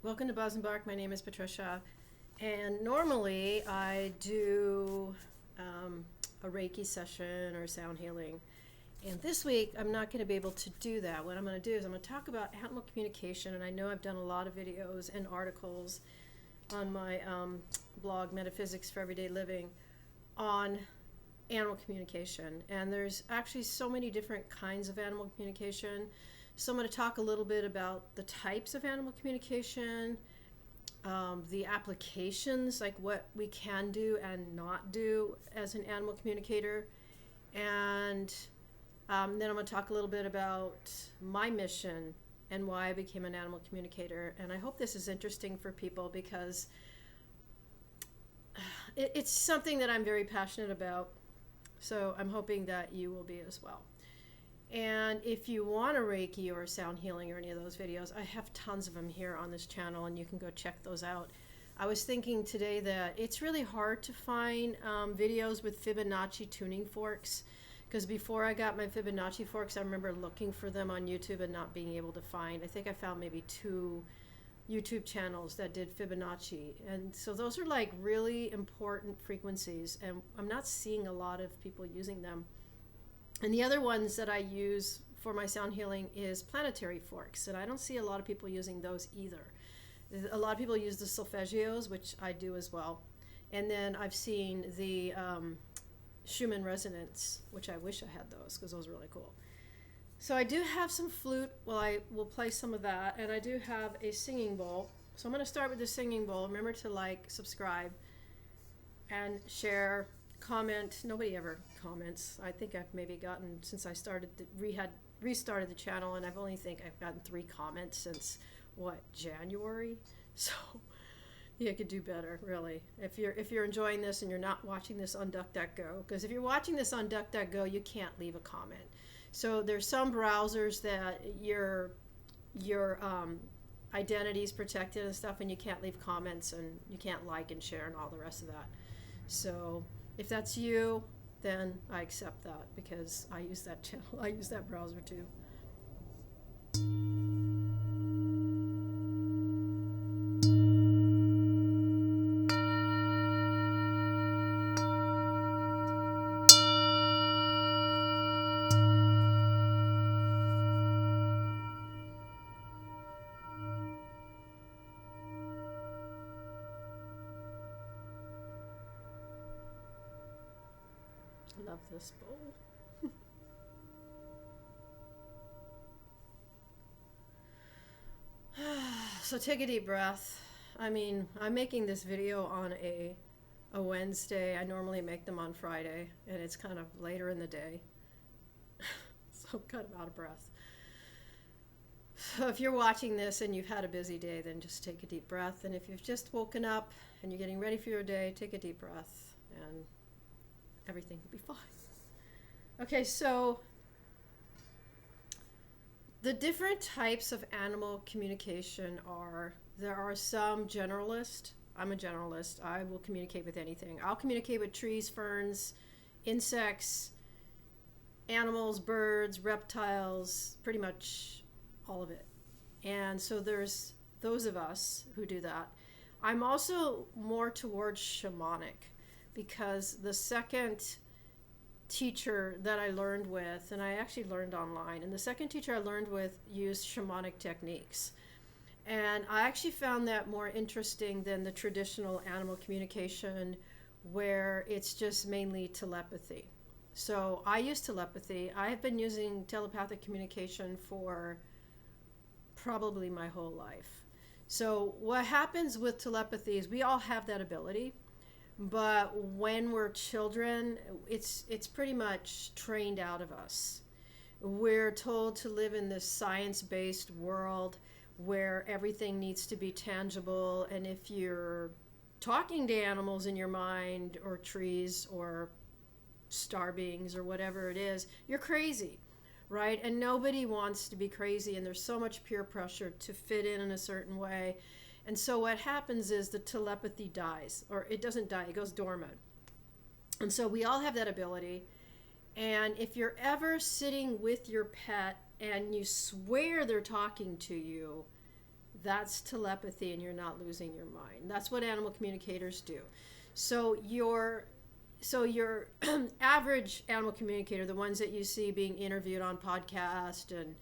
Welcome to Buzz and Bark. My name is Patricia, and normally I do a Reiki session or sound healing. And this week I'm not going to be able to do that. What I'm going to do is I'm going to talk about animal communication, and I know I've done a lot of videos and articles on my blog, Metaphysics for Everyday Living, on animal communication. And there's actually so many different kinds of animal communication. So I'm going to talk a little bit about the types of animal communication, the applications, like what we can do and not do as an animal communicator. And then I'm going to talk a little bit about my mission and why I became an animal communicator. And I hope this is interesting for people because it's something that I'm very passionate about. So I'm hoping that you will be as well. And if you want a Reiki or sound healing or any of those videos, I have tons of them here on this channel, and you can go check those out. I was thinking today that it's really hard to find videos with Fibonacci tuning forks, because before I got my Fibonacci forks, I remember looking for them on YouTube and not being able to find. I think I found maybe 2 YouTube channels that did Fibonacci. And so those are like really important frequencies, and I'm not seeing a lot of people using them. And the other ones that I use for my sound healing is planetary forks, and I don't see a lot of people using those either. A lot of people use the solfeggios, which I do as well. And then I've seen the Schumann resonance, which I wish I had those because those are really cool. So I do have some flute. Well, I will play some of that, and I do have a singing bowl. So I'm going to start with the singing bowl. Remember to like, subscribe, and share. Comment. Nobody ever comments. I think I've maybe gotten, since I started restarted the channel, and I've gotten 3 comments since January. So you could do better, really. If you're enjoying this and you're not watching this on DuckDuckGo, because if you're watching this on DuckDuckGo, you can't leave a comment. So there's some browsers that your identity is protected and stuff, and you can't leave comments, and you can't like and share and all the rest of that. So if that's you, then I accept that because I use that channel. I use that browser too. I love this bowl. So take a deep breath. I mean, I'm making this video on a Wednesday. I normally make them on Friday, and it's kind of later in the day. So I'm kind of out of breath. So if you're watching this and you've had a busy day, then just take a deep breath. And if you've just woken up and you're getting ready for your day, take a deep breath, and everything will be fine. Okay, so the different types of animal communication there are some generalist. I'm a generalist. I will communicate with anything. I'll communicate with trees, ferns, insects, animals, birds, reptiles, pretty much all of it. And so there's those of us who do that. I'm also more towards shamanic, because the second teacher that I learned with, and I actually learned online, and the second teacher I learned with used shamanic techniques. And I actually found that more interesting than the traditional animal communication, where it's just mainly telepathy. So I use telepathy. I have been using telepathic communication for probably my whole life. So what happens with telepathy is we all have that ability. But when we're children, it's pretty much trained out of us. We're told to live in this science-based world where everything needs to be tangible, and if you're talking to animals in your mind, or trees, or star beings, or whatever it is, you're crazy, right? And nobody wants to be crazy, and there's so much peer pressure to fit in a certain way. And so what happens is the telepathy dies, or it doesn't die, it goes dormant. And so we all have that ability. And if you're ever sitting with your pet and you swear they're talking to you, That's telepathy, and you're not losing your mind. That's what animal communicators do. So your average animal communicator, the ones that you see being interviewed on podcast and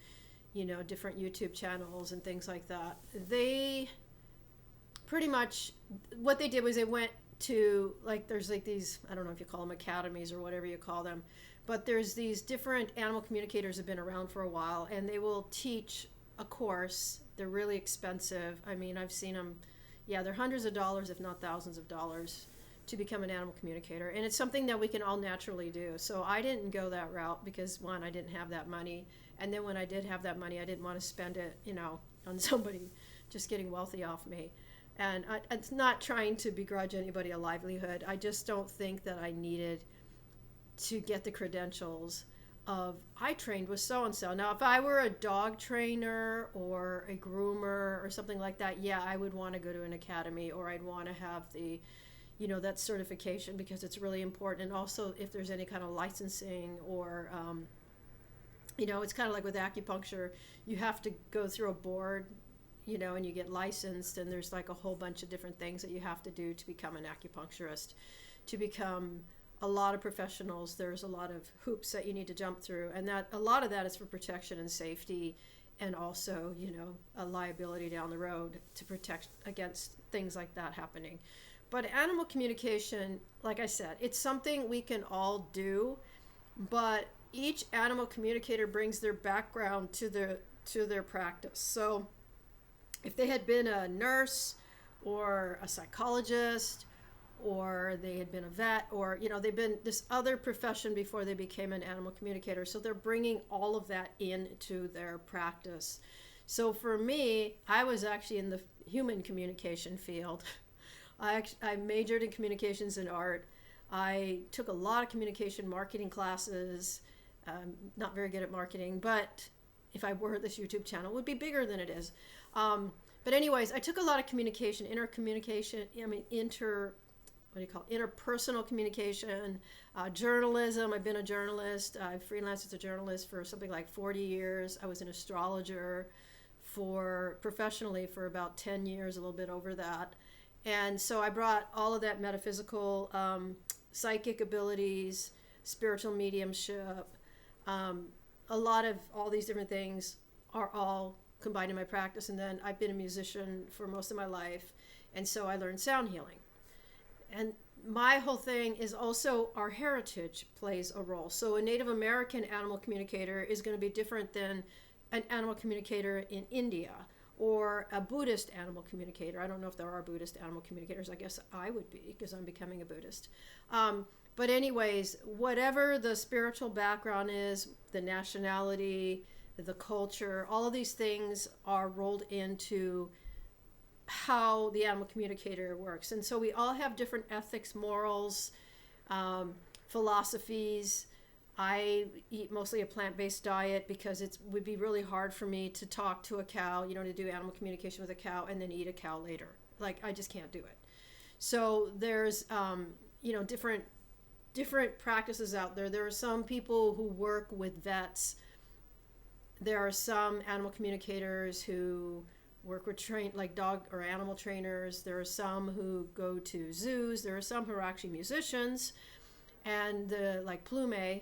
different YouTube channels and things like that, they pretty much, what they did was they went to, like, there's like these, I don't know if you call them academies or whatever you call them, but there's these different animal communicators have been around for a while, and they will teach a course. They're really expensive. I mean, I've seen them. Yeah, they're hundreds of dollars, if not thousands of dollars, to become an animal communicator. And it's something that we can all naturally do. So I didn't go that route because, one, I didn't have that money. And then when I did have that money, I didn't want to spend it, on somebody just getting wealthy off me. And it's not trying to begrudge anybody a livelihood. I just don't think that I needed to get the credentials of, I trained with so-and-so. Now, if I were a dog trainer or a groomer or something like that, yeah, I would want to go to an academy, or I'd want to have the, that certification, because it's really important. And also if there's any kind of licensing or, it's kind of like with acupuncture, you have to go through a board, and you get licensed, and there's like a whole bunch of different things that you have to do to become an acupuncturist. To become a lot of professionals, there's a lot of hoops that you need to jump through, and that a lot of that is for protection and safety, and also, a liability down the road to protect against things like that happening. But animal communication, like I said, it's something we can all do, but each animal communicator brings their background to their practice. So if they had been a nurse or a psychologist, or they had been a vet, or they've been this other profession before they became an animal communicator, so they're bringing all of that into their practice. So for me, I was actually in the human communication field. I majored in communications and art. I took a lot of communication marketing classes. Not very good at marketing, but if I were, this YouTube channel would be bigger than it is. But anyways, I took a lot of communication, interpersonal communication, journalism. I've been a journalist. I freelanced as a journalist for something like 40 years. I was an astrologer professionally for about 10 years, a little bit over that. And so I brought all of that metaphysical, psychic abilities, spiritual mediumship, a lot of all these different things are all combined in my practice. And then I've been a musician for most of my life, and so I learned sound healing. And my whole thing is also our heritage plays a role. So a Native American animal communicator is going to be different than an animal communicator in India, or a Buddhist animal communicator. I don't know if there are Buddhist animal communicators. I guess I would be, because I'm becoming a Buddhist. But anyways, whatever the spiritual background is, the nationality, the culture, all of these things are rolled into how the animal communicator works. And so we all have different ethics, morals, philosophies. I eat mostly a plant-based diet because it would be really hard for me to talk to a cow, to do animal communication with a cow and then eat a cow later. Like, I just can't do it. So there's, different practices out there. There are some people who work with vets. There are some animal communicators who work with dog or animal trainers. There are some who go to zoos. There are some who are actually musicians. And like Plume,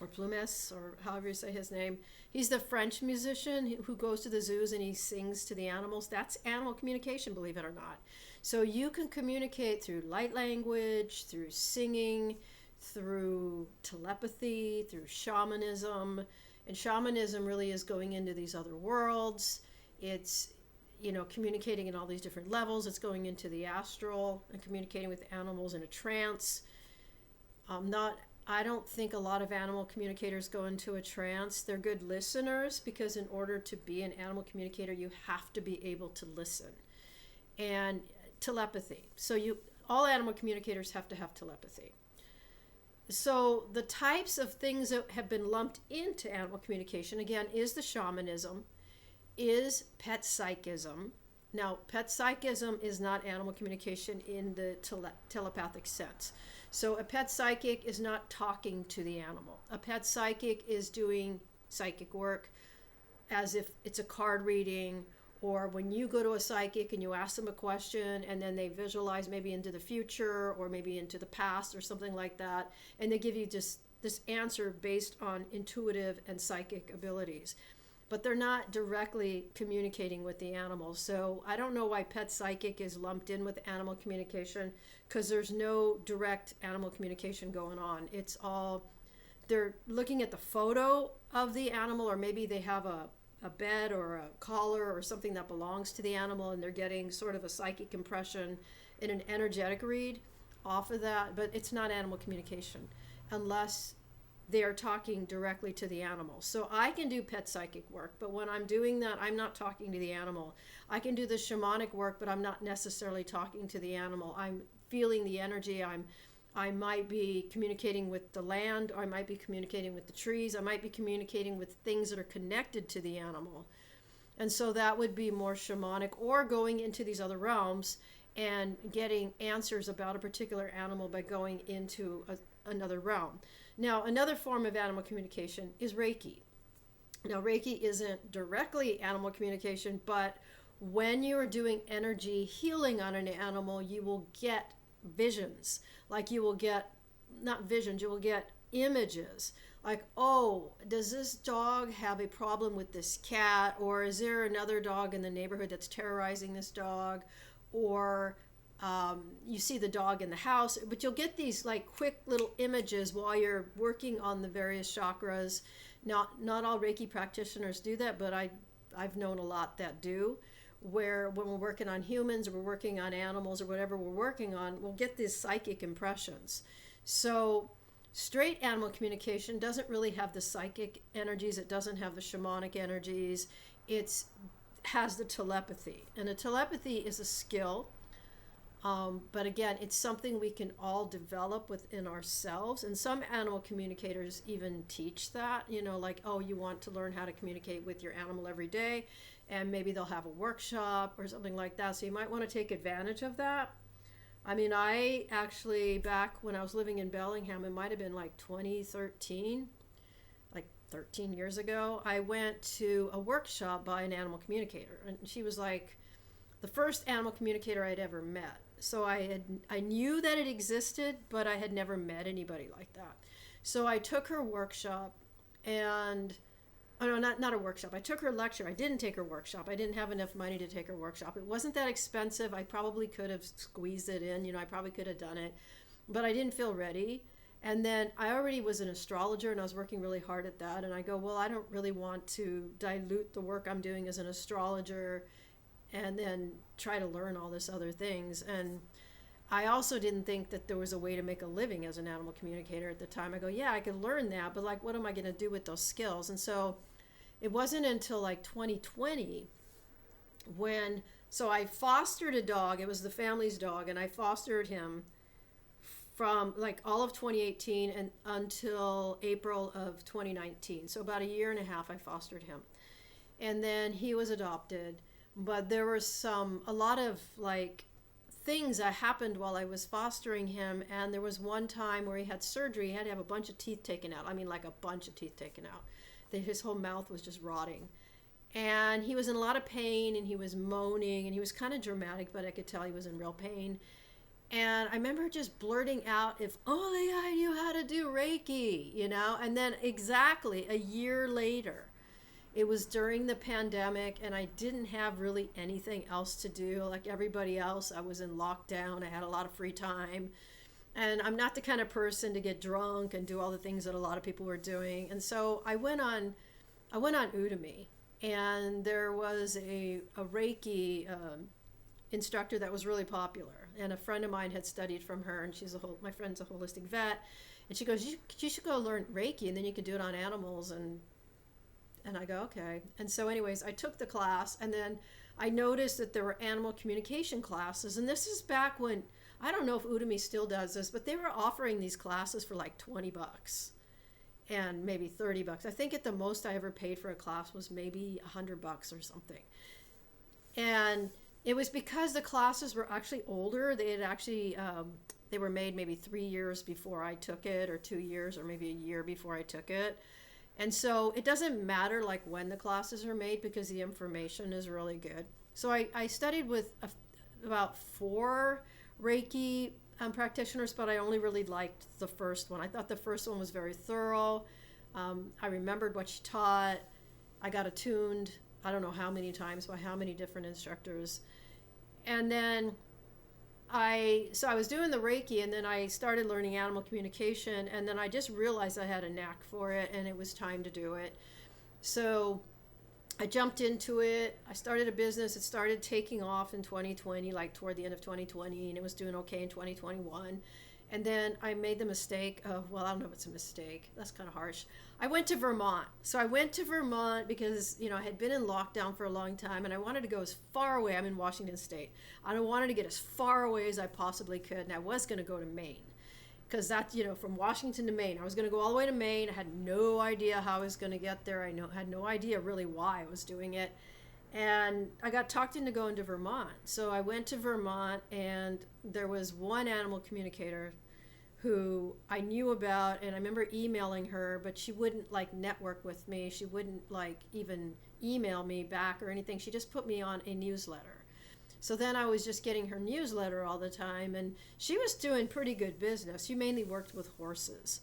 or Plumes, or however you say his name, he's the French musician who goes to the zoos and he sings to the animals. That's animal communication, believe it or not. So you can communicate through light language, through singing, through telepathy, through shamanism. And shamanism really is going into these other worlds. It's, communicating in all these different levels. It's going into the astral and communicating with animals in a trance. I don't think a lot of animal communicators go into a trance. They're good listeners, because in order to be an animal communicator, you have to be able to listen. And telepathy. So all animal communicators have to have telepathy. So the types of things that have been lumped into animal communication, again, is the shamanism, is pet psychism. Now, pet psychism is not animal communication in the telepathic sense. So a pet psychic is not talking to the animal. A pet psychic is doing psychic work as if it's a card reading, Or when you go to a psychic and you ask them a question and then they visualize maybe into the future or maybe into the past or something like that, and they give you just this answer based on intuitive and psychic abilities. But they're not directly communicating with the animals. So I don't know why pet psychic is lumped in with animal communication, because there's no direct animal communication going on. It's all, they're looking at the photo of the animal, or maybe they have a bed or a collar or something that belongs to the animal, and they're getting sort of a psychic impression in an energetic read off of that. But it's not animal communication unless they are talking directly to the animal. So I can do pet psychic work, but when I'm doing that, I'm not talking to the animal. I can do the shamanic work, but I'm not necessarily talking to the animal. I'm feeling the energy. I might be communicating with the land, or I might be communicating with the trees. I might be communicating with things that are connected to the animal. And so that would be more shamanic, or going into these other realms and getting answers about a particular animal by going into another realm. Now, another form of animal communication is Reiki. Now, Reiki isn't directly animal communication, but when you are doing energy healing on an animal, you will get visions. Like you will get, not visions, you will get images. Like, oh, does this dog have a problem with this cat? Or is there another dog in the neighborhood that's terrorizing this dog? Or you see the dog in the house. But you'll get these like quick little images while you're working on the various chakras. Not all Reiki practitioners do that, but I've known a lot that do. Where when we're working on humans or we're working on animals or whatever we're working on, we'll get these psychic impressions. So straight animal communication doesn't really have the psychic energies. It doesn't have the shamanic energies. It has the telepathy. And the telepathy is a skill. But again, it's something we can all develop within ourselves. And some animal communicators even teach that, like, oh, you want to learn how to communicate with your animal every day. And maybe they'll have a workshop or something like that. So you might want to take advantage of that. I mean, I actually, back when I was living in Bellingham, it might have been like 2013, like 13 years ago, I went to a workshop by an animal communicator. And she was like the first animal communicator I'd ever met. So I knew that it existed, but I had never met anybody like that. So I took her workshop and... Oh, no, not a workshop. I took her lecture. I didn't take her workshop. I didn't have enough money to take her workshop. It wasn't that expensive. I probably could have squeezed it in. I probably could have done it. But I didn't feel ready. And then I already was an astrologer, and I was working really hard at that. And I go, well, I don't really want to dilute the work I'm doing as an astrologer and then try to learn all this other things. And I also didn't think that there was a way to make a living as an animal communicator at the time. I go, yeah, I could learn that, but like, what am I going to do with those skills? And so it wasn't until like 2020 so I fostered a dog. It was the family's dog, and I fostered him from like all of 2018 and until April of 2019. So about a year and a half I fostered him. And then he was adopted, but there was a lot of like things that happened while I was fostering him. And there was one time where he had surgery. He had to have a bunch of teeth taken out. I mean, like a bunch of teeth taken out. His whole mouth was just rotting. And he was in a lot of pain, and he was moaning, and he was kind of dramatic, but I could tell he was in real pain. And I remember just blurting out, if only I knew how to do Reiki, And then exactly a year later, it was during the pandemic, and I didn't have really anything else to do. Like everybody else, I was in lockdown. I had a lot of free time. And I'm not the kind of person to get drunk and do all the things that a lot of people were doing. And so I went on Udemy, and there was a Reiki instructor that was really popular. And a friend of mine had studied from her, and my friend's a holistic vet. And she goes, you should go learn Reiki, and then you can do it on animals. And I go, okay. And so anyways, I took the class, and then I noticed that there were animal communication classes. And this is back when, I don't know if Udemy still does this, but they were offering these classes for like $20 and maybe $30. I think at the most I ever paid for a class was maybe $100 or something. And it was because the classes were actually older. They had actually, they were made maybe 3 years before I took it, or 2 years, or maybe a year before I took it. And so it doesn't matter like when the classes are made because the information is really good. So I studied with about 4 Reiki practitioners, but I only really liked the first one. I thought the first one was very thorough. I remembered what she taught. I got attuned, I don't know how many times by how many different instructors. And then I was doing the Reiki, and then I started learning animal communication, and then I just realized I had a knack for it and it was time to do it. So I jumped into it. I started a business. It started taking off in 2020, like toward the end of 2020, and it was doing okay in 2021. And then I made the mistake of, well, I don't know if it's a mistake. That's kind of harsh. I went to Vermont. So I went to Vermont because, I had been in lockdown for a long time and I wanted to go as far away. I'm in Washington State. I wanted to get as far away as I possibly could. And I was going to go to Maine because that's, from Washington to Maine. I was going to go all the way to Maine. I had no idea how I was going to get there. Had no idea really why I was doing it. And I got talked into going to Vermont. So I went to Vermont, and there was one animal communicator who I knew about, and I remember emailing her, but she wouldn't network with me. She wouldn't even email me back or anything. She just put me on a newsletter. So then I was just getting her newsletter all the time, and she was doing pretty good business. She mainly worked with horses.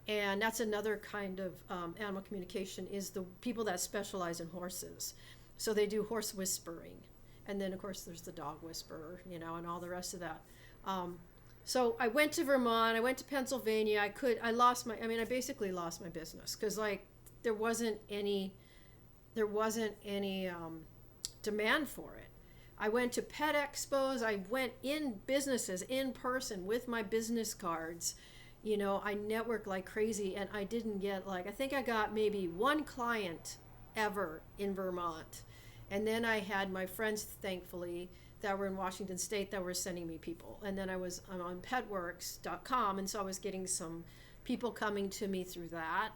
And that's another kind of animal communication, is the people that specialize in horses. So they do horse whispering. And then, of course, there's the dog whisperer, and all the rest of that. So I went to Vermont, I went to Pennsylvania. I basically lost my business because there wasn't any demand for it. I went to pet expos. I went in businesses in person with my business cards. I networked like crazy, and I didn't get I think I got maybe 1 client ever in Vermont. And then I had my friends, thankfully, that were in Washington State that were sending me people. And then I'm on petworks.com, and so I was getting some people coming to me through that.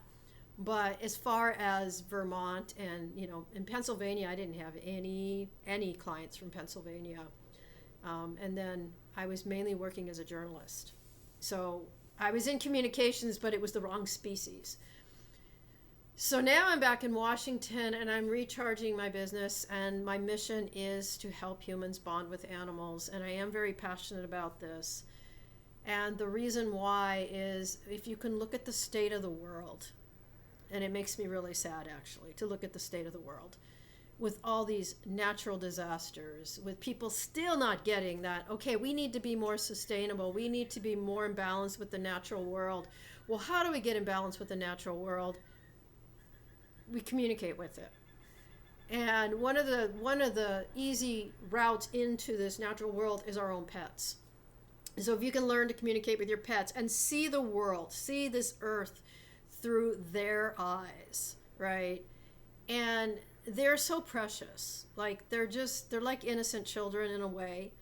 But as far as Vermont and, in Pennsylvania, I didn't have any clients from Pennsylvania. And then I was mainly working as a journalist. So I was in communications, but it was the wrong species. So now I'm back in Washington, and I'm recharging my business, and my mission is to help humans bond with animals, and I am very passionate about this. And the reason why is, if you can look at the state of the world, and it makes me really sad actually to look at the state of the world, with all these natural disasters, with people still not getting that, okay, we need to be more sustainable, we need to be more in balance with the natural world. Well, how do we get in balance with the natural world? We communicate with it. And one of the easy routes into this natural world is our own pets. So if you can learn to communicate with your pets and see the world, see this earth through their eyes, right? And they're so precious. They're like innocent children in a way.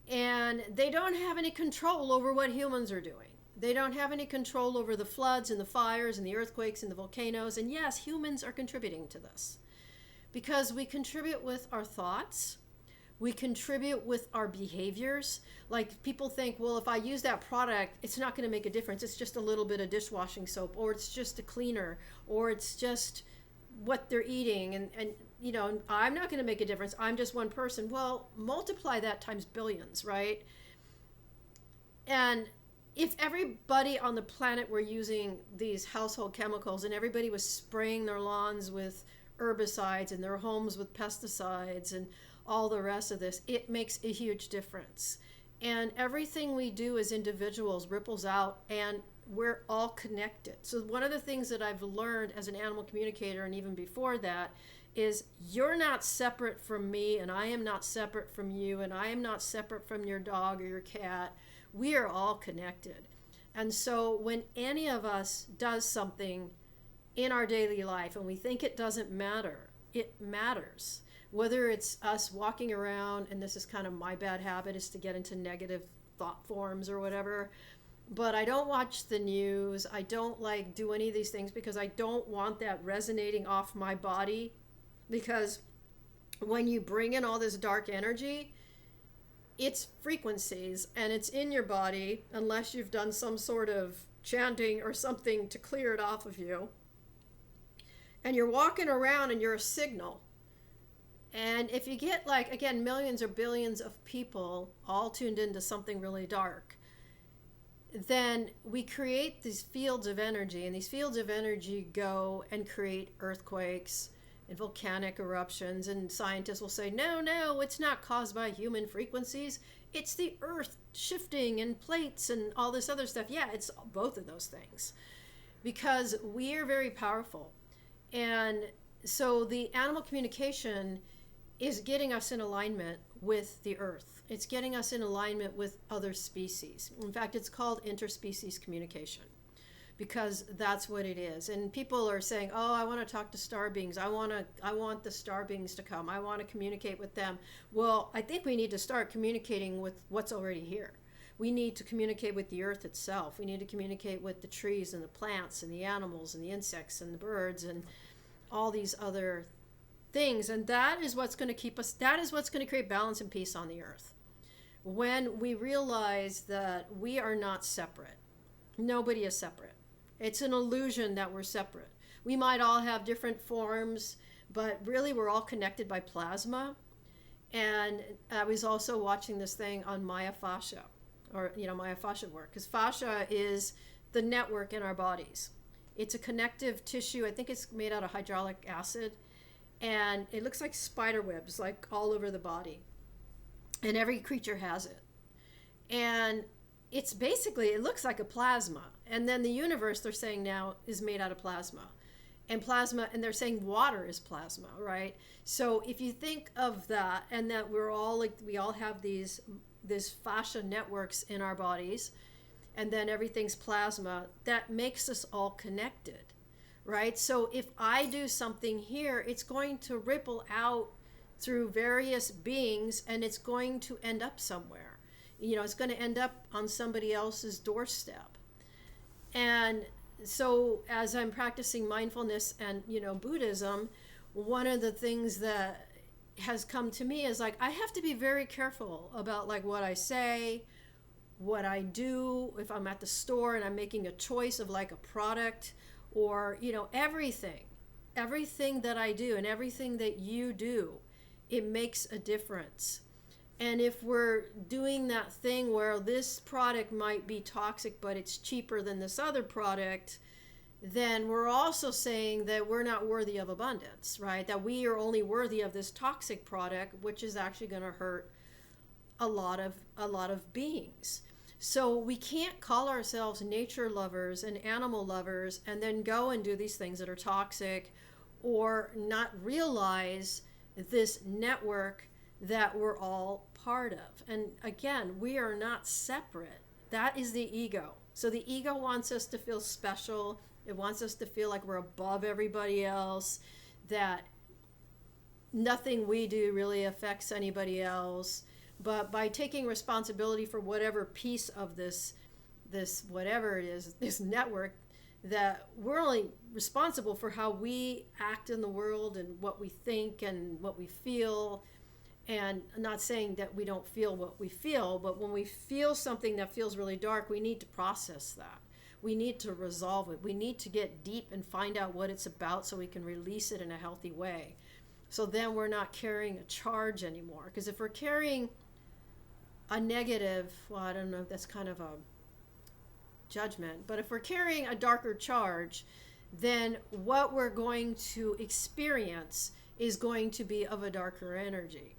And they don't have any control over what humans are doing. They don't have any control over the floods and the fires and the earthquakes and the volcanoes. And yes, humans are contributing to this because we contribute with our thoughts. We contribute with our behaviors. People think, well, if I use that product, it's not going to make a difference. It's just a little bit of dishwashing soap, or it's just a cleaner, or it's just what they're eating. And I'm not going to make a difference. I'm just one person. Well, multiply that times billions, right? And if everybody on the planet were using these household chemicals, and everybody was spraying their lawns with herbicides and their homes with pesticides and all the rest of this, it makes a huge difference. And everything we do as individuals ripples out, and we're all connected. So one of the things that I've learned as an animal communicator, and even before that, is you're not separate from me, and I am not separate from you, and I am not separate from your dog or your cat. We are all connected. And so when any of us does something in our daily life and we think it doesn't matter, it matters. Whether it's us walking around, and this is kind of my bad habit, is to get into negative thought forms or whatever, but I don't watch the news. I don't do any of these things because I don't want that resonating off my body, because when you bring in all this dark energy, it's frequencies, and it's in your body unless you've done some sort of chanting or something to clear it off of you. And you're walking around and you're a signal. And if you get, like, again, millions or billions of people all tuned into something really dark, then we create these fields of energy, and these fields of energy go and create earthquakes and volcanic eruptions. And scientists will say, no, it's not caused by human frequencies. It's the earth shifting and plates and all this other stuff. Yeah, it's both of those things, because we are very powerful. And so the animal communication is getting us in alignment with the earth. It's getting us in alignment with other species. In fact, it's called interspecies communication, because that's what it is. And people are saying, oh, I want to talk to star beings. I want the star beings to come. I want to communicate with them. Well, I think we need to start communicating with what's already here. We need to communicate with the earth itself. We need to communicate with the trees and the plants and the animals and the insects and the birds and all these other things. And that is what's going to keep us, that is what's going to create balance and peace on the earth. When we realize that we are not separate. Nobody is separate. It's an illusion that we're separate. We might all have different forms, but really we're all connected by plasma. And I was also watching this thing on Maya fascia, or Maya fascia work, because fascia is the network in our bodies. It's a connective tissue. I think it's made out of hydraulic acid, and it looks like spider webs, like all over the body, and every creature has it. And it's basically, it looks like a plasma. And then the universe, they're saying now, is made out of plasma. And they're saying water is plasma, right? So if you think of that, and that we're all like, we all have this fascia networks in our bodies, and then everything's plasma, that makes us all connected, right? So if I do something here, it's going to ripple out through various beings, and it's going to end up somewhere. It's going to end up on somebody else's doorstep. And so as I'm practicing mindfulness and, Buddhism, one of the things that has come to me is, like, I have to be very careful about, like, what I say, what I do. If I'm at the store and I'm making a choice of, like, a product, or, everything that I do and everything that you do, it makes a difference. And if we're doing that thing where this product might be toxic, but it's cheaper than this other product, then we're also saying that we're not worthy of abundance, right? That we are only worthy of this toxic product, which is actually going to hurt a lot of beings. So we can't call ourselves nature lovers and animal lovers and then go and do these things that are toxic, or not realize this network that we're all part of. And again, we are not separate. That is the ego. So the ego wants us to feel special. It wants us to feel like we're above everybody else, that nothing we do really affects anybody else. But by taking responsibility for whatever piece of this whatever it is, this network, that we're only responsible for how we act in the world and what we think and what we feel. And I'm not saying that we don't feel what we feel, but when we feel something that feels really dark, we need to process that. We need to resolve it. We need to get deep and find out what it's about so we can release it in a healthy way. So then we're not carrying a charge anymore. Because if we're carrying a negative, well, I don't know if that's kind of a judgment, but if we're carrying a darker charge, then what we're going to experience is going to be of a darker energy.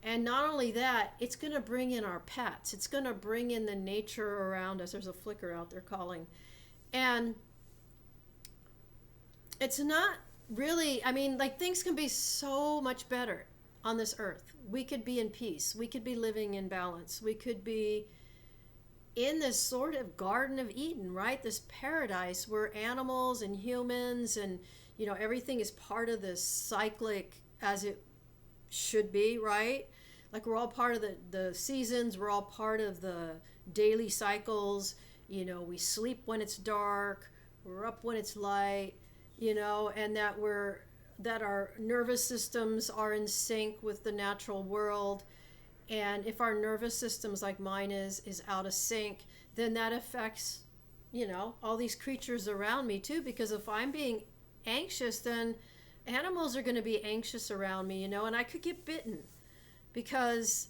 And not only that, it's going to bring in our pets. It's going to bring in the nature around us. There's a flicker out there calling. And it's not really, things can be so much better on this earth. We could be in peace. We could be living in balance. We could be in this sort of Garden of Eden, right? This paradise where animals and humans and, everything is part of this cyclic as it should be, right? Like we're all part of the seasons. We're all part of the daily cycles. We sleep when it's dark. We're up when it's light, and that our nervous systems are in sync with the natural world. And if our nervous systems, like mine is out of sync, then that affects all these creatures around me too, because if I'm being anxious, then animals are going to be anxious around me, and I could get bitten because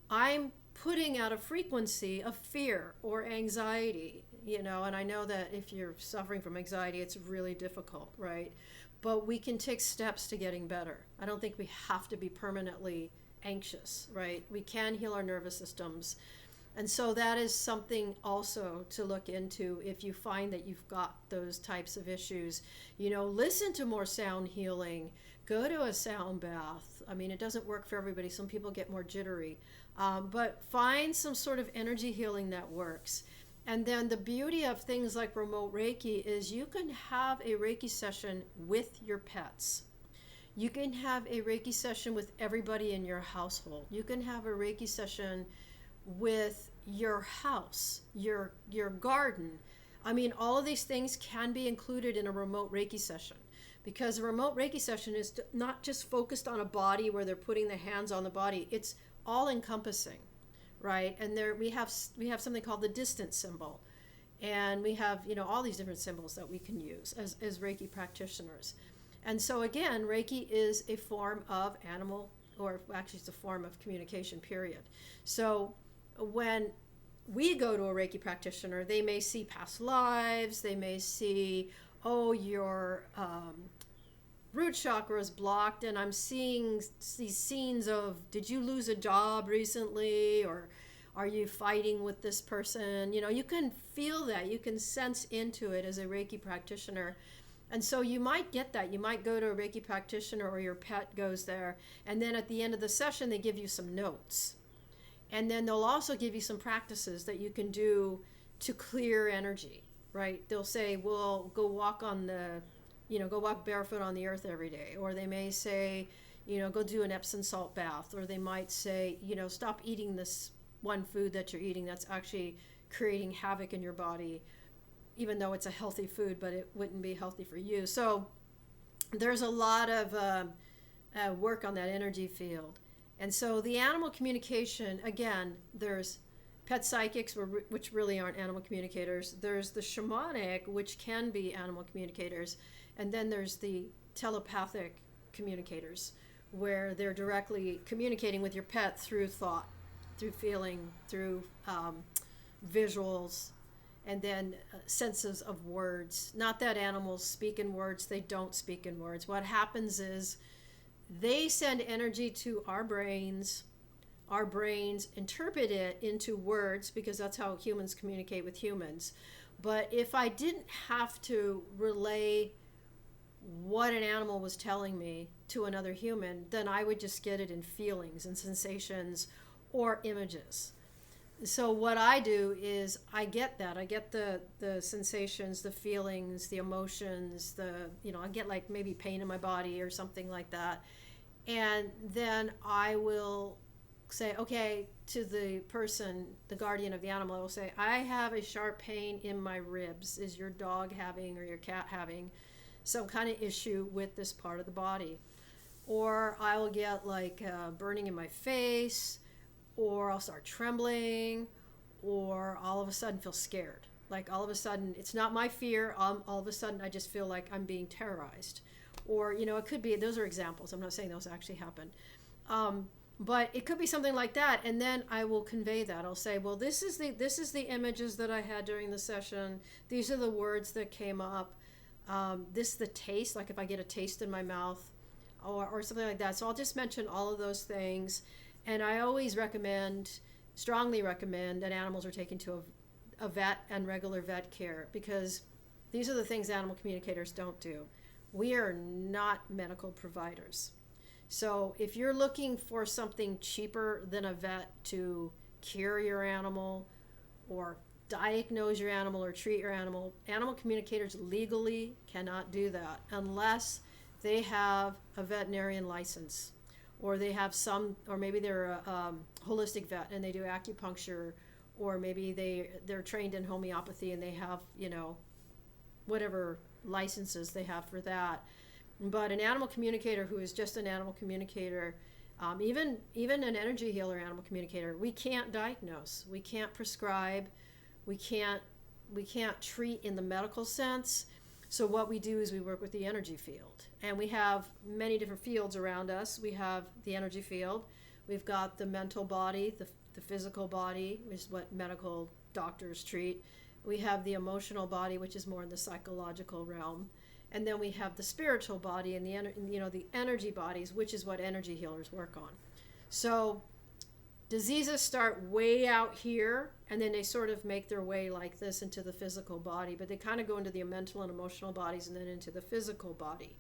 I'm putting out a frequency of fear or anxiety, and I know that if you're suffering from anxiety, it's really difficult, right? But we can take steps to getting better. I don't think we have to be permanently anxious, right? We can heal our nervous systems. And so that is something also to look into if you find that you've got those types of issues. Listen to more sound healing. Go to a sound bath. I mean, it doesn't work for everybody. Some people get more jittery. But find some sort of energy healing that works. And then the beauty of things like remote Reiki is you can have a Reiki session with your pets. You can have a Reiki session with everybody in your household. You can have a Reiki session with your house, your garden. I mean, all of these things can be included in a remote Reiki session, because a remote Reiki session is not just focused on a body where they're putting their hands on the body. It's all encompassing, right? And there we have something called the distance symbol, and we have all these different symbols that we can use as Reiki practitioners. And so again, Reiki is a form of animal, or actually it's a form of communication, period. So when we go to a Reiki practitioner, they may see past lives, they may see, oh, your root chakra is blocked, and I'm seeing these scenes of, did you lose a job recently, or are you fighting with this person? You can feel that, you can sense into it as a Reiki practitioner. And so you might get that. You might go to a Reiki practitioner, or your pet goes there, and then at the end of the session, they give you some notes. And then they'll also give you some practices that you can do to clear energy, right? They'll say, well, go walk barefoot on the earth every day. Or they may say, go do an Epsom salt bath. Or they might say, stop eating this one food that you're eating that's actually creating havoc in your body, even though it's a healthy food, but it wouldn't be healthy for you. So there's a lot of work on that energy field. And so the animal communication, again, there's pet psychics, which really aren't animal communicators. There's the shamanic, which can be animal communicators. And then there's the telepathic communicators, where they're directly communicating with your pet through thought, through feeling, through visuals, and then senses of words. Not that animals speak in words. They don't speak in words. What happens is they send energy to our brains. Our brains interpret it into words, because that's how humans communicate with humans. But if I didn't have to relay what an animal was telling me to another human, then I would just get it in feelings and sensations or images. So what I do is I get that. I get the sensations, the feelings, the emotions, I get like maybe pain in my body or something like that. And then I will say, okay, to the person, the guardian of the animal, I will say, I have a sharp pain in my ribs. Is your dog having, or your cat having, some kind of issue with this part of the body? Or I will get like burning in my face, or I'll start trembling, or all of a sudden feel scared. Like all of a sudden, it's not my fear, all of a sudden I just feel like I'm being terrorized. Or, it could be, those are examples, I'm not saying those actually happened. But it could be something like that, and then I will convey that. I'll say, well, this is the images that I had during the session, these are the words that came up, this is the taste, like if I get a taste in my mouth, or something like that. So I'll just mention all of those things. And I always strongly recommend that animals are taken to a vet and regular vet care, because these are the things animal communicators don't do. We are not medical providers. So if you're looking for something cheaper than a vet to cure your animal or diagnose your animal or treat your animal communicators legally cannot do that unless they have a veterinarian license. Or they have or maybe they're a holistic vet and they do acupuncture, or maybe they're trained in homeopathy and they have, whatever licenses they have for that. But an animal communicator who is just an animal communicator, even an energy healer animal communicator, we can't diagnose, we can't prescribe, we can't treat in the medical sense. So what we do is we work with the energy field, and we have many different fields around us. We have the energy field, we've got the mental body, the physical body, which is what medical doctors treat. We have the emotional body, which is more in the psychological realm, and then we have the spiritual body and the energy bodies, which is what energy healers work on. So diseases start way out here, and then they sort of make their way like this into the physical body, but they kind of go into the mental and emotional bodies and then into the physical body.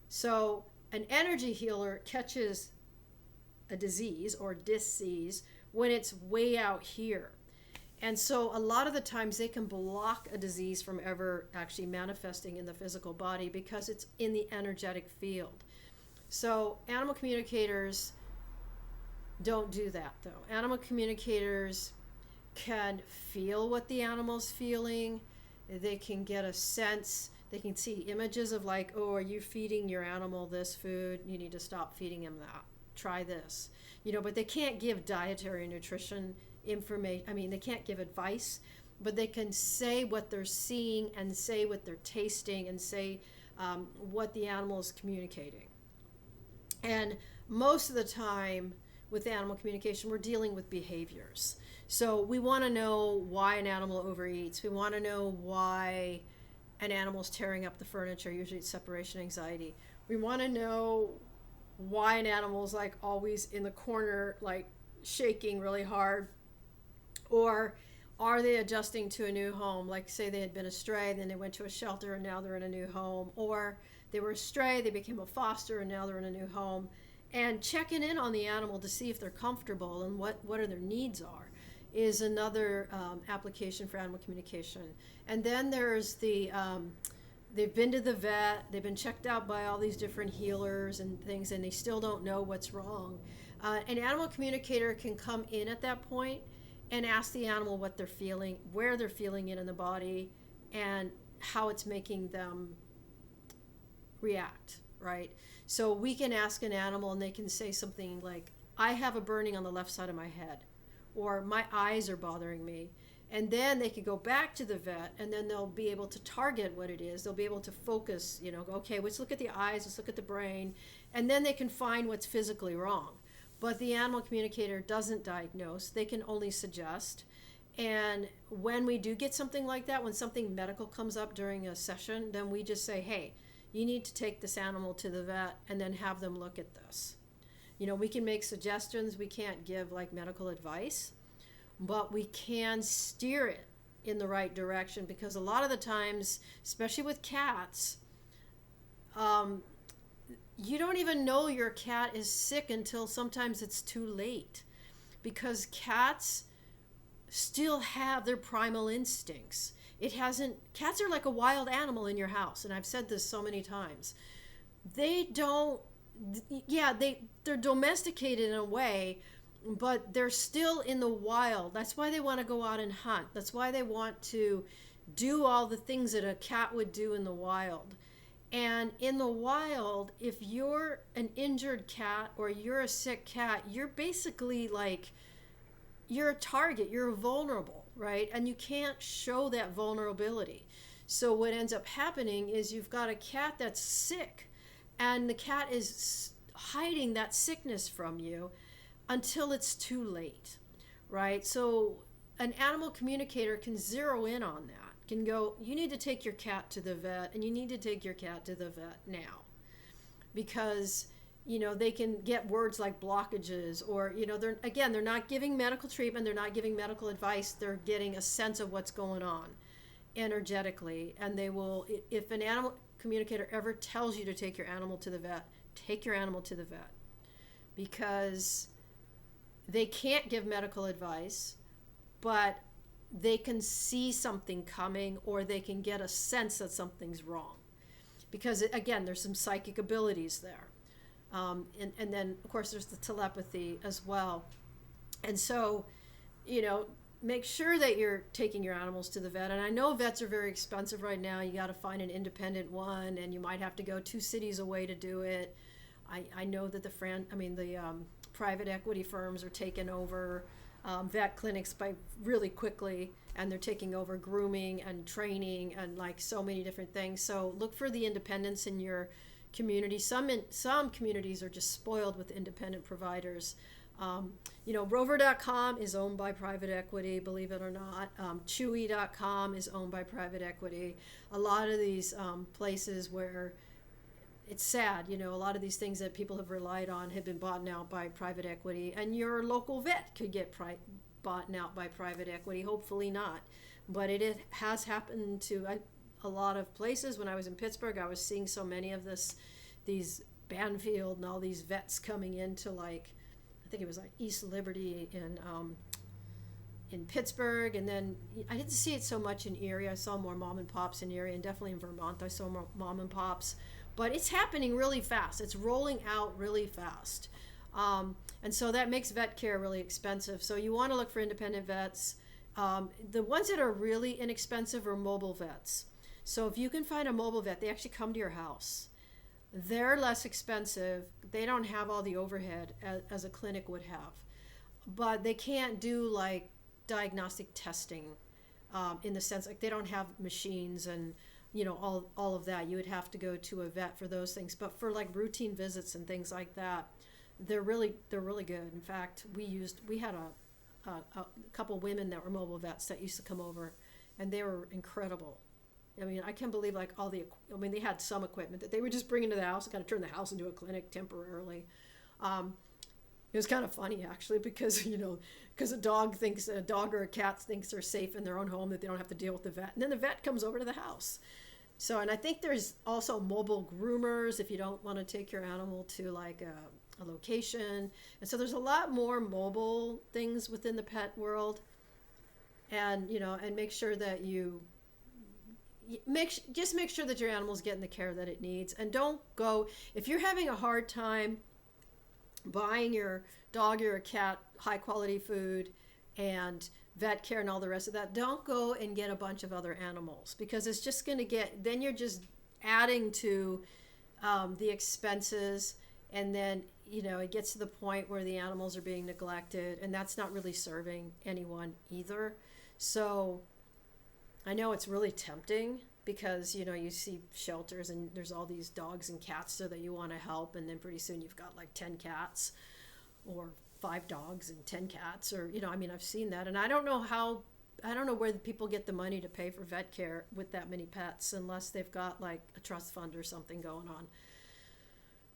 So an energy healer catches a disease or disease when it's way out here. And so a lot of the times they can block a disease from ever actually manifesting in the physical body because it's in the energetic field. So animal communicators don't do that, though. Animal communicators can feel what the animal's feeling. They can get a sense. They can see images of like, oh, are you feeding your animal this food? You need to stop feeding him that. Try this. But they can't give dietary nutrition information. I mean, they can't give advice, but they can say what they're seeing and say what they're tasting and say what the animal is communicating. And most of the time with animal communication, we're dealing with behaviors. So we want to know why an animal overeats. We want to know why an animal's tearing up the furniture. Usually it's separation anxiety. We want to know why an animal's like always in the corner, like shaking really hard. Or are they adjusting to a new home? Like say they had been a stray, then they went to a shelter and now they're in a new home. Or they were a stray, they became a foster and now they're in a new home. And checking in on the animal to see if they're comfortable and what are their needs are is another application for animal communication. And then there's they've been to the vet, they've been checked out by all these different healers and things, and they still don't know what's wrong. An animal communicator can come in at that point and ask the animal what they're feeling, where they're feeling it in the body, and how it's making them react, right? So we can ask an animal and they can say something like, I have a burning on the left side of my head, or my eyes are bothering me. And then they can go back to the vet and then they'll be able to target what it is. They'll be able to focus, okay, let's look at the eyes, let's look at the brain, and then they can find what's physically wrong. But the animal communicator doesn't diagnose, they can only suggest. And when we do get something like that, when something medical comes up during a session, then we just say, hey, you need to take this animal to the vet and then have them look at this. We can make suggestions, we can't give like medical advice, but we can steer it in the right direction, because a lot of the times, especially with cats, you don't even know your cat is sick until sometimes it's too late, because cats still have their primal instincts. Cats are like a wild animal in your house, and I've said this so many times. They're domesticated in a way, but they're still in the wild. That's why they want to go out and hunt. That's why they want to do all the things that a cat would do in the wild. And in the wild, if you're an injured cat or you're a sick cat, you're basically like, you're a target, you're vulnerable, right? And you can't show that vulnerability. So what ends up happening is you've got a cat that's sick, and the cat is hiding that sickness from you until it's too late, right? So an animal communicator can zero in on that, can go, you need to take your cat to the vet, and you need to take your cat to the vet now. Because they can get words like blockages, or, they're not giving medical treatment, they're not giving medical advice, they're getting a sense of what's going on energetically. And they will, if an animal communicator ever tells you to take your animal to the vet, take your animal to the vet. Because they can't give medical advice, but they can see something coming, or they can get a sense that something's wrong. Because, again, there's some psychic abilities there. And then, of course, there's the telepathy as well. And so, make sure that you're taking your animals to the vet. And I know vets are very expensive right now. You got to find an independent one, and you might have to go 2 cities away to do it. I know that the private equity firms are taking over vet clinics by really quickly, and they're taking over grooming and training and like so many different things. So look for the independence in your community. Some communities are just spoiled with independent providers. Rover.com is owned by private equity, believe it or not. Chewy.com is owned by private equity. A lot of these places where it's sad, a lot of these things that people have relied on have been bought out by private equity, and your local vet could get bought out by private equity. Hopefully not, but it has happened to a lot of places. When I was in Pittsburgh, I was seeing so many of these Banfield and all these vets coming into I think it was like East Liberty in Pittsburgh, and then I didn't see it so much in Erie. I saw more mom and pops in Erie, and definitely in Vermont I saw more mom and pops. But it's happening really fast. It's rolling out really fast. And so that makes vet care really expensive. So you want to look for independent vets. The ones that are really inexpensive are mobile vets. So if you can find a mobile vet, they actually come to your house. They're less expensive. They don't have all the overhead as a clinic would have. But they can't do like diagnostic testing in the sense, like they don't have machines and all of that. You would have to go to a vet for those things. But for like routine visits and things like that, they're really good. In fact, we had a couple women that were mobile vets that used to come over, and they were incredible. I mean, I can't believe they had some equipment that they would just bring into the house and kind of turn the house into a clinic temporarily. It was kind of funny actually, because a dog or a cat thinks they're safe in their own home, that they don't have to deal with the vet, and then the vet comes over to the house. So, and I think there's also mobile groomers if you don't want to take your animal to like a location. And so there's a lot more mobile things within the pet world, and and make sure that make sure that your animal's getting the care that it needs. And don't go, if you're having a hard time buying your dog or a cat high quality food and vet care and all the rest of that, don't go and get a bunch of other animals, because it's just going to then you're just adding to the expenses, and then it gets to the point where the animals are being neglected, and that's not really serving anyone either. So I know it's really tempting, because you see shelters and there's all these dogs and cats so that you want to help, and then pretty soon you've got like 10 cats or 5 dogs and 10 cats, or I've seen that, and I don't know where the people get the money to pay for vet care with that many pets, unless they've got like a trust fund or something going on,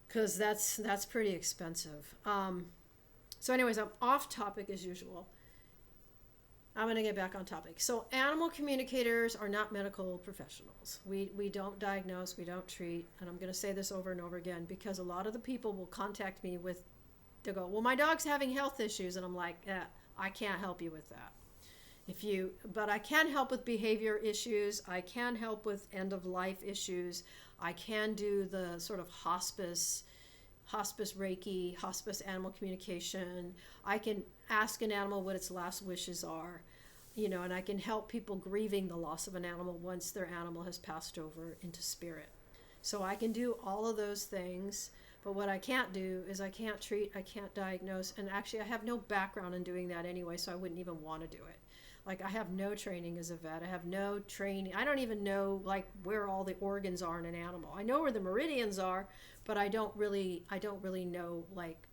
because that's pretty expensive. So anyways, I'm off topic as usual. I'm going to get back on topic. So animal communicators are not medical professionals. We don't diagnose, we don't treat, and I'm going to say this over and over again, because a lot of the people will contact me they'll go, well, my dog's having health issues, and I'm like, I can't help you with that. But I can help with behavior issues. I can help with end of life issues. I can do the sort of hospice Reiki, hospice animal communication. I can ask an animal what its last wishes are, and I can help people grieving the loss of an animal once their animal has passed over into spirit. So I can do all of those things, but what I can't do is I can't treat, I can't diagnose, and actually I have no background in doing that anyway, so I wouldn't even want to do it. Like, I have no training as a vet. I have no training. I don't even know like where all the organs are in an animal. I know where the meridians are, but I don't really know like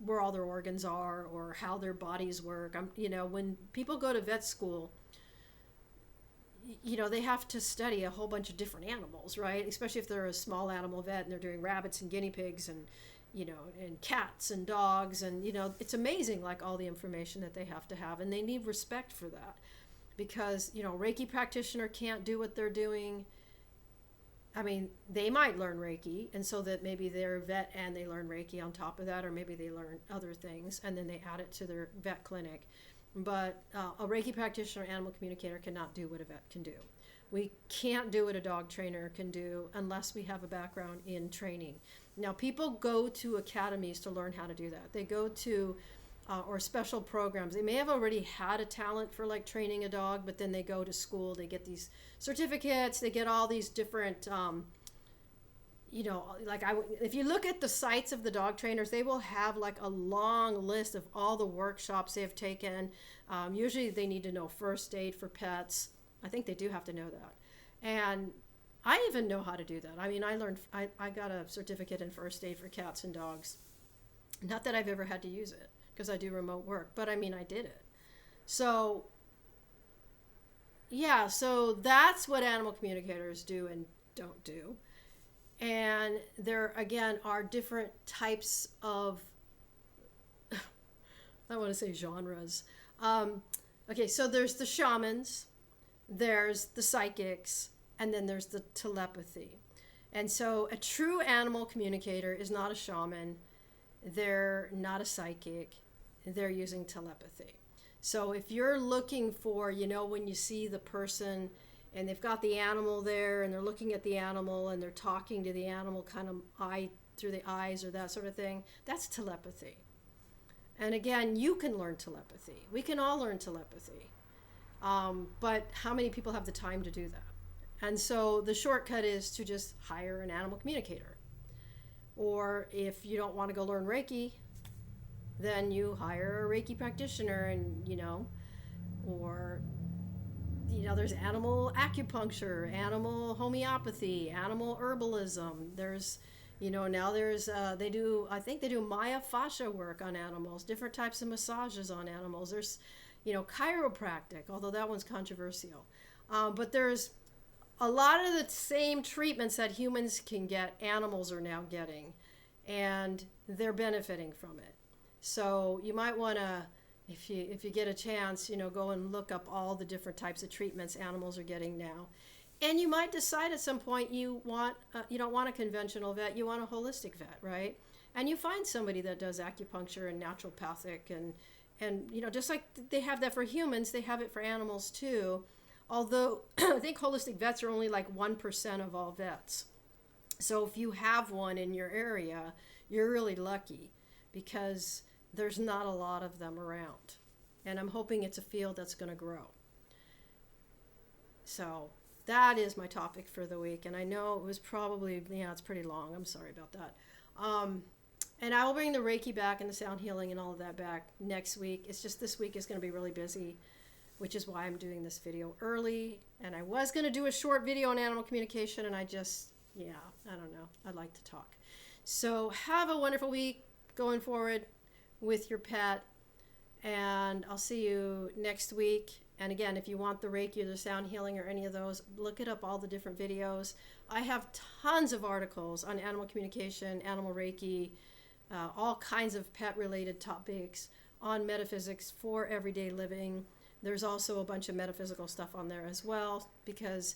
where all their organs are or how their bodies work. When people go to vet school, they have to study a whole bunch of different animals, right? Especially if they're a small animal vet and they're doing rabbits and guinea pigs and and cats and dogs, and it's amazing, like all the information that they have to have, and they need respect for that, because Reiki practitioner can't do what they're doing. I mean, they might learn Reiki, and so that maybe they're a vet and they learn Reiki on top of that, or maybe they learn other things and then they add it to their vet clinic. But a Reiki practitioner, animal communicator, cannot do what a vet can do. We can't do what a dog trainer can do unless we have a background in training. Now, people go to academies to learn how to do that. They go to or special programs. They may have already had a talent for like training a dog, but then they go to school, they get these certificates, they get all these different you know, like if you look at the sites of the dog trainers, they will have like a long list of all the workshops they've taken. Usually they need to know first aid for pets. I think they do have to know that. And I even know how to do that. I mean, I got a certificate in first aid for cats and dogs. Not that I've ever had to use it because I do remote work, but I mean, I did it. So, yeah, so that's what animal communicators do and don't do. And there, again, are different types of, I want to say genres. Okay, so there's the shamans, there's the psychics, and then there's the telepathy. And so a true animal communicator is not a shaman, they're not a psychic, they're using telepathy. So if you're looking for, you know, when you see the person and they've got the animal there and they're looking at the animal and they're talking to the animal kind of eye through the eyes or that sort of thing, that's telepathy. And again, you can learn telepathy. We can all learn telepathy. But how many people have the time to do that? And so the shortcut is to just hire an animal communicator. Or if you don't want to go learn Reiki, then you hire a Reiki practitioner and, you know, or, you know, there's animal acupuncture, animal homeopathy, animal herbalism. There's, you know, now there's, I think they do Maya fascia work on animals, different types of massages on animals. There's, you know, chiropractic, although that one's controversial. But there's a lot of the same treatments that humans can get, animals are now getting, and they're benefiting from it. So you might want to, if you get a chance, you know, go and look up all the different types of treatments animals are getting now. And you might decide at some point you don't want a conventional vet, you want a holistic vet, right? And you find somebody that does acupuncture and naturopathic and you know, just like they have that for humans, they have it for animals too. Although I think holistic vets are only like 1% of all vets. So if you have one in your area, you're really lucky because there's not a lot of them around. And I'm hoping it's a field that's going to grow. So that is my topic for the week. And I know it was probably, it's pretty long. I'm sorry about that. And I will bring the Reiki back and the sound healing and all of that back next week. It's just this week is going to be really busy, which is why I'm doing this video early. And I was going to do a short video on animal communication, and I just, I don't know. I like to talk. So have a wonderful week going forward with your pet, and I'll see you next week. And again, if you want the Reiki or the sound healing or any of those, look it up, all the different videos. I have tons of articles on animal communication, animal Reiki, all kinds of pet-related topics on metaphysics for everyday living. There's also a bunch of metaphysical stuff on there as well, because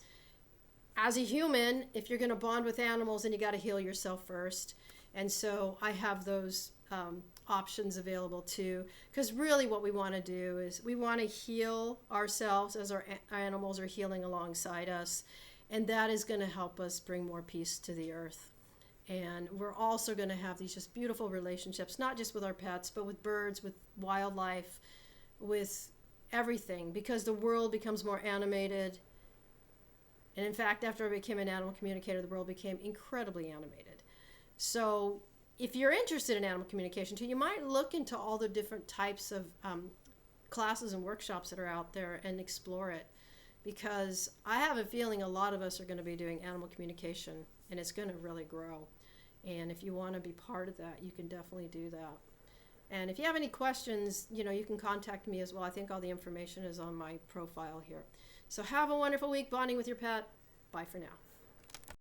as a human, if you're going to bond with animals, then you got to heal yourself first. And so I have those options available too, because really what we want to do is we want to heal ourselves as our animals are healing alongside us, and that is going to help us bring more peace to the earth. And we're also going to have these just beautiful relationships, not just with our pets, but with birds, with wildlife, with everything, because the world becomes more animated. And in fact, after I became an animal communicator, the world became incredibly animated. So if you're interested in animal communication too, you might look into all the different types of classes and workshops that are out there and explore it, because I have a feeling a lot of us are going to be doing animal communication, and it's going to really grow. And if you want to be part of that, you can definitely do that. And if you have any questions, you can contact me as well. I think all the information is on my profile here. So have a wonderful week bonding with your pet. Bye for now.